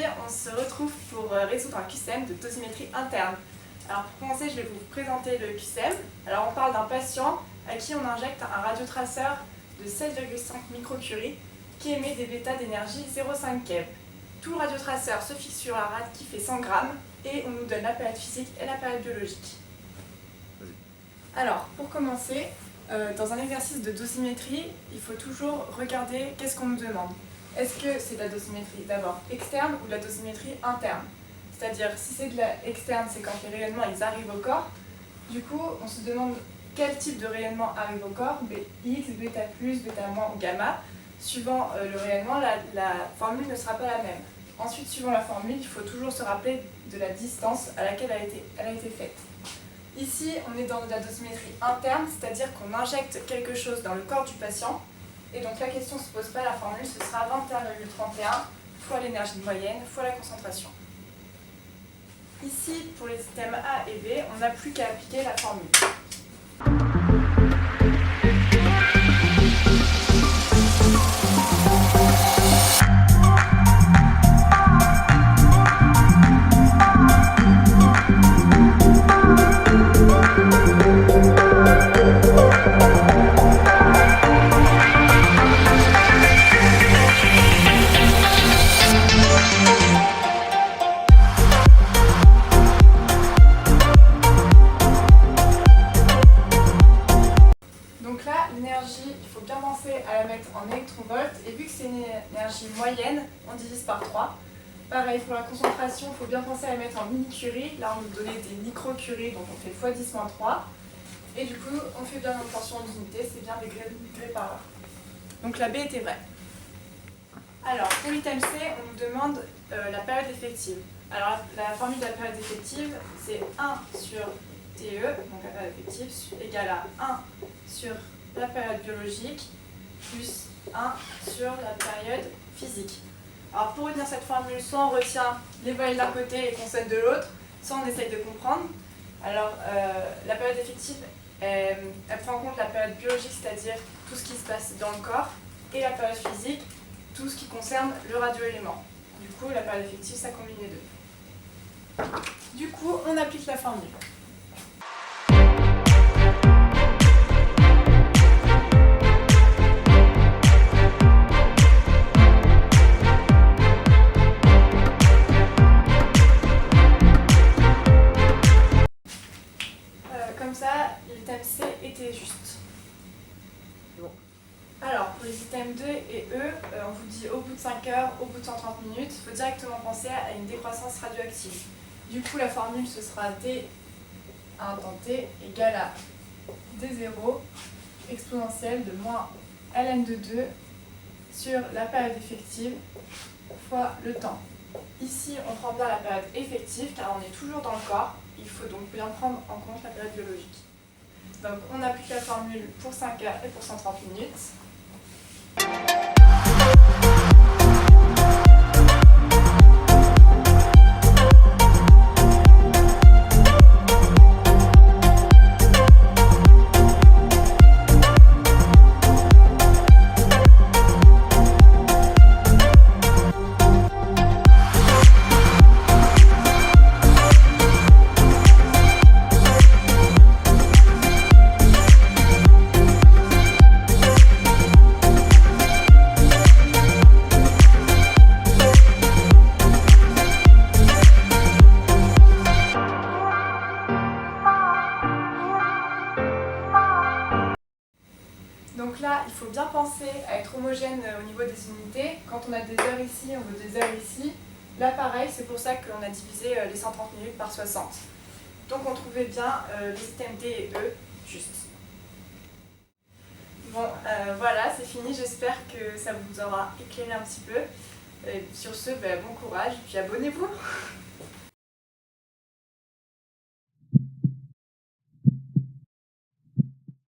Aujourd'hui, on se retrouve pour résoudre un QCM de dosimétrie interne. Alors pour commencer, je vais vous présenter le QCM. Alors on parle d'un patient à qui on injecte un radiotraceur de 7,5 microcuries qui émet des bêtas d'énergie 0,5 keV. Tout le radiotraceur se fixe sur la rate qui fait 100 grammes et on nous donne la période physique et la période biologique. Alors pour commencer, dans un exercice de dosimétrie, il faut toujours regarder qu'est-ce qu'on nous demande. Est-ce que c'est de la dosimétrie d'abord externe ou de la dosimétrie interne? C'est-à-dire, si c'est de la externe, c'est quand les rayonnements ils arrivent au corps. Du coup, on se demande quel type de rayonnement arrive au corps, BX, bêta plus, bêta moins ou gamma. Suivant le rayonnement, la formule ne sera pas la même. Ensuite, suivant la formule, il faut toujours se rappeler de la distance à laquelle elle a été faite. Ici, on est dans de la dosimétrie interne, c'est-à-dire qu'on injecte quelque chose dans le corps du patient. Et donc la question ne se pose pas, la formule, ce sera 21,31 fois l'énergie moyenne fois la concentration. Ici, pour les systèmes A et B, on n'a plus qu'à appliquer la formule. Donc là, l'énergie, il faut bien penser à la mettre en électronvolts, et vu que c'est une énergie moyenne, on divise par 3. Pareil, pour la concentration, il faut bien penser à la mettre en millicuries. Là, on nous donnait des microcuries, donc on fait x 10-3. Et du coup, on fait bien notre portion d'unité, c'est bien degrés par heure. Donc la B était vraie. Alors, pour l'item C, on nous demande la période effective. Alors, la formule de la période effective, c'est 1 sur TE, donc la période effective, égale à 1 sur la période biologique, plus 1 sur la période physique. Alors, pour retenir cette formule, soit on retient les voyelles d'un côté et les consonnes de l'autre, soit on essaye de comprendre. Alors, la période effective, elle prend en compte la période biologique, c'est-à-dire tout ce qui se passe dans le corps, et la période physique, tout ce qui concerne le radioélément. Du coup, la période effective, ça combine les deux. Du coup, on applique la formule. Comme ça, l'item C était juste. Bon. Alors, pour les items 2 et E, on vous dit au bout de 5 heures, au bout de 130 minutes, il faut directement penser à une décroissance radioactive. Du coup, la formule, ce sera D à un temps T égale à D0 exponentielle de moins ln de 2 sur la période effective fois le temps. Ici, on prend bien la période effective car on est toujours dans le corps. Il faut donc bien prendre en compte la période biologique. Donc, on applique la formule pour 5 heures et pour 130 minutes. Donc là, il faut bien penser à être homogène au niveau des unités. Quand on a des heures ici, on veut des heures ici. Là, pareil, c'est pour ça qu'on a divisé les 130 minutes par 60. Donc on trouvait bien les items D et E juste. Bon, voilà, c'est fini. J'espère que ça vous aura éclairé un petit peu. Et sur ce, bon courage, puis abonnez-vous.